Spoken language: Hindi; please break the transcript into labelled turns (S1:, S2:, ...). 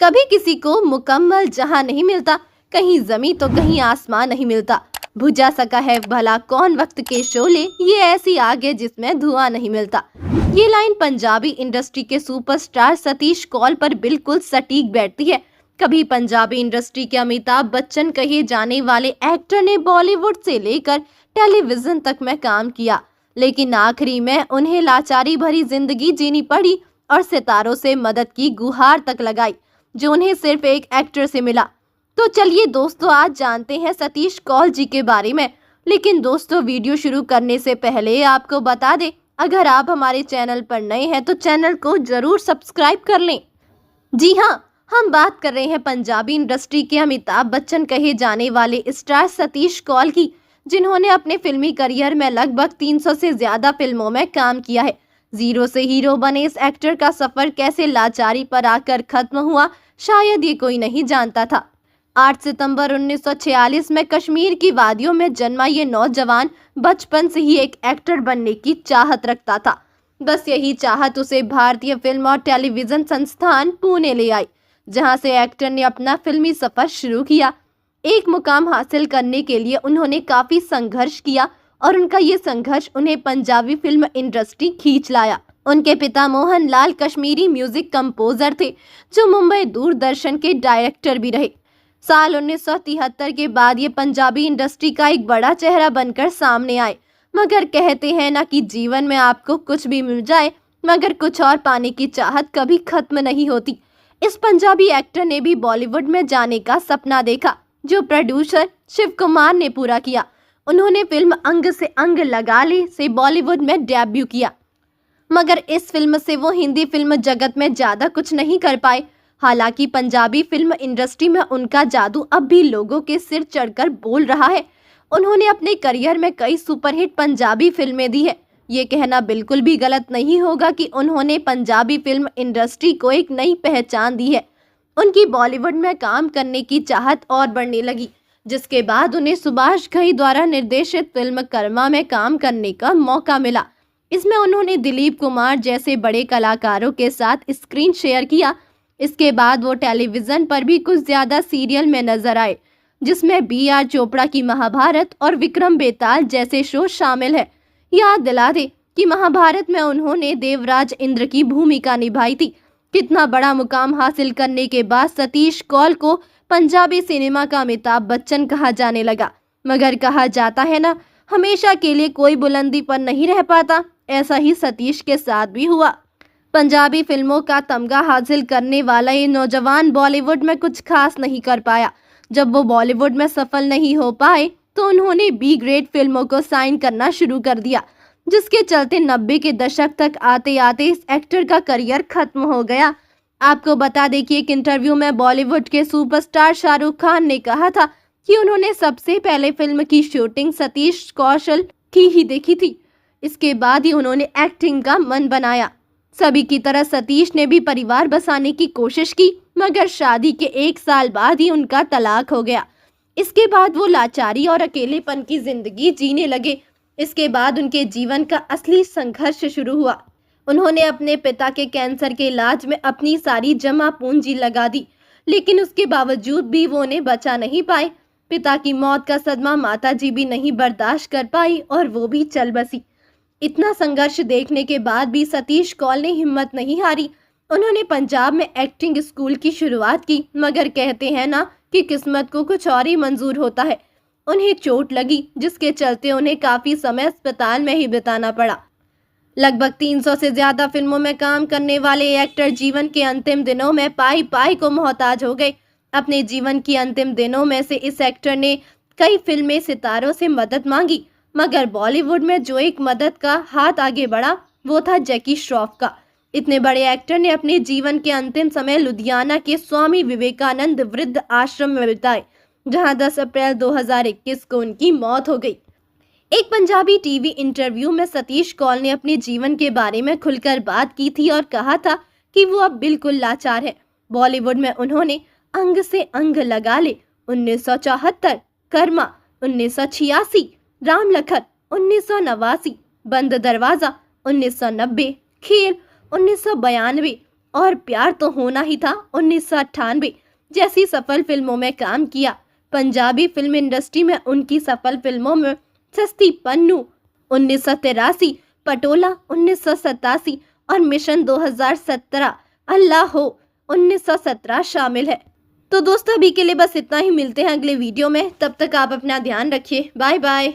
S1: कभी किसी को मुकम्मल जहां नहीं मिलता, कहीं जमी तो कहीं आसमान नहीं मिलता। बुझा सका है भला कौन वक्त के शोले, ये ऐसी आग है जिसमें धुआं नहीं मिलता। ये लाइन पंजाबी इंडस्ट्री के सुपरस्टार सतीश कौल पर बिल्कुल सटीक बैठती है। कभी पंजाबी इंडस्ट्री के अमिताभ बच्चन कहे जाने वाले एक्टर ने बॉलीवुड से लेकर टेलीविजन तक में काम किया, लेकिन आखिरी में उन्हें लाचारी भरी जिंदगी जीनी पड़ी और सितारों से मदद की गुहार तक लगाई, जो उन्हें सिर्फ एक एक्टर से मिला। तो चलिए दोस्तों, आज जानते हैं सतीश कौल जी के बारे में। लेकिन दोस्तों, वीडियो शुरू करने से पहले आपको बता दें, अगर आप हमारे चैनल पर नए हैं तो चैनल को जरूर सब्सक्राइब कर लें। जी हाँ, हम बात कर रहे हैं पंजाबी इंडस्ट्री के अमिताभ बच्चन कहे जाने वाले स्टार सतीश कौल की, जिन्होंने अपने फिल्मी करियर में लगभग 300 से ज्यादा फिल्मों में काम किया है। जीरो से हीरो बने इस एक्टर का सफर कैसे लाचारी पर आकर खत्म हुआ, शायद ये कोई नहीं जानता था। 8 सितंबर 1946 में कश्मीर की वादियों में जन्मा ये नौजवान बचपन से ही एक एक्टर बनने की चाहत रखता था। बस यही चाहत उसे भारतीय फिल्म और टेलीविजन संस्थान पुणे ले आई, जहां से एक्टर ने अपना फिल्मी सफर शुरू किया। एक मुकाम हासिल करने के लिए उन्होंने काफी संघर्ष किया और उनका ये संघर्ष उन्हें पंजाबी फिल्म इंडस्ट्री खींच लाया। उनके पिता मोहन लाल कश्मीरी म्यूजिक कंपोजर थे, जो मुंबई दूरदर्शन के डायरेक्टर भी रहे। साल 1973 के बाद ये पंजाबी इंडस्ट्री का एक बड़ा चेहरा बनकर सामने आए। मगर कहते हैं ना कि जीवन में आपको कुछ भी मिल जाए, मगर कुछ और पाने की चाहत कभी खत्म नहीं होती। इस पंजाबी एक्टर ने भी बॉलीवुड में जाने का सपना देखा, जो प्रोड्यूसर शिव कुमार ने पूरा किया। उन्होंने फिल्म अंग से अंग लगा ले से बॉलीवुड में डेब्यू किया, मगर इस फिल्म से वो हिंदी फिल्म जगत में ज्यादा कुछ नहीं कर पाए। हालांकि पंजाबी फिल्म इंडस्ट्री में उनका जादू अब भी लोगों के सिर चढ़कर बोल रहा है। उन्होंने अपने करियर में कई सुपरहिट पंजाबी फिल्में दी है। ये कहना बिल्कुल भी गलत नहीं होगा कि उन्होंने पंजाबी फिल्म इंडस्ट्री को एक नई पहचान दी है। उनकी बॉलीवुड में काम करने की चाहत और बढ़ने लगी, जिसके बाद उन्हें सुभाष घई द्वारा निर्देशित फिल्म कर्मा में काम करने का मौका मिला। इसमें उन्होंने दिलीप कुमार जैसे बड़े कलाकारों के साथ स्क्रीन शेयर किया। इसके बाद वो टेलीविजन पर भी कुछ ज्यादा सीरियल में नजर आए, जिसमें बी.आर. चोपड़ा की महाभारत और विक्रम बेताल जैसे शो शामिल है। याद दिला दे कि महाभारत में उन्होंने देवराज इंद्र की भूमिका निभाई थी। कितना बड़ा मुकाम हासिल करने के बाद सतीश कौल को पंजाबी सिनेमा का अमिताभ बच्चन कहा जाने लगा। मगर कहा जाता है ना, हमेशा के लिए कोई बुलंदी पर नहीं रह पाता। ऐसा ही सतीश के साथ भी हुआ। पंजाबी फिल्मों का तमगा हासिल करने वाला ये नौजवान बॉलीवुड में कुछ खास नहीं कर पाया। जब वो बॉलीवुड में सफल नहीं हो पाए तो उन्होंने बी ग्रेड फिल्मों को साइन करना शुरू कर दिया, जिसके चलते 90 के दशक तक आते आते इस एक्टर का करियर खत्म हो गया। आपको बता दें कि एक इंटरव्यू में बॉलीवुड के सुपरस्टार शाहरुख खान ने कहा था कि उन्होंने सबसे पहले फिल्म की शूटिंग सतीश कौशल की ही देखी थी। इसके बाद ही उन्होंने एक्टिंग का मन बनाया। सभी की तरह सतीश ने भी परिवार बसाने की कोशिश की, मगर शादी के 1 साल बाद ही उनका तलाक हो गया। इसके बाद वो लाचारी और अकेलेपन की जिंदगी जीने लगे। इसके बाद उनके जीवन का असली संघर्ष शुरू हुआ। उन्होंने अपने पिता के कैंसर के इलाज में अपनी सारी जमा पूंजी लगा दी, लेकिन उसके बावजूद भी वो उन्हें बचा नहीं पाए। पिता की मौत का सदमा माताजी भी नहीं बर्दाश्त कर पाई और वो भी चल बसी। इतना संघर्ष देखने के बाद भी सतीश कौल ने हिम्मत नहीं हारी। उन्होंने पंजाब में एक्टिंग स्कूल की शुरुआत की, मगर कहते हैं ना कि किस्मत को कुछ और ही मंजूर होता है। उन्हें चोट लगी, जिसके चलते उन्हें काफी समय अस्पताल में ही बिताना पड़ा। लगभग 300 से ज्यादा फिल्मों में काम करने वाले एक्टर जीवन के अंतिम दिनों में पाई पाई को मोहताज हो गए। अपने जीवन के अंतिम दिनों में से इस एक्टर ने कई फिल्मी सितारों से मदद मांगी, मगर बॉलीवुड में जो एक मदद का हाथ आगे बढ़ा वो था जैकी श्रॉफ का। इतने बड़े एक्टर ने अपने जीवन के अंतिम समय लुधियाना के स्वामी विवेकानंद वृद्ध आश्रम में बिताए, जहां 10 अप्रैल 2021 को उनकी मौत हो गई। एक पंजाबी टीवी इंटरव्यू में सतीश कौल ने अपने जीवन के बारे में खुलकर बात की थी और कहा था कि वो अब बिल्कुल लाचार है। बॉलीवुड में उन्होंने अंग से अंग लगा ले 1974, कर्मा 1986, राम लखन 1989, बंद दरवाजा 1990, खेल 1992, और प्यार तो होना ही था 1998 जैसी सफल फिल्मों में काम किया। पंजाबी फिल्म इंडस्ट्री में उनकी सफल फिल्मों में सस्ती पन्नू 1983, पटोला 1987 और मिशन 2017 अल्लाह हो 1917 शामिल है। तो दोस्तों अभी के लिए बस इतना ही, मिलते हैं अगले वीडियो में। तब तक आप अपना ध्यान रखिए। Bye bye.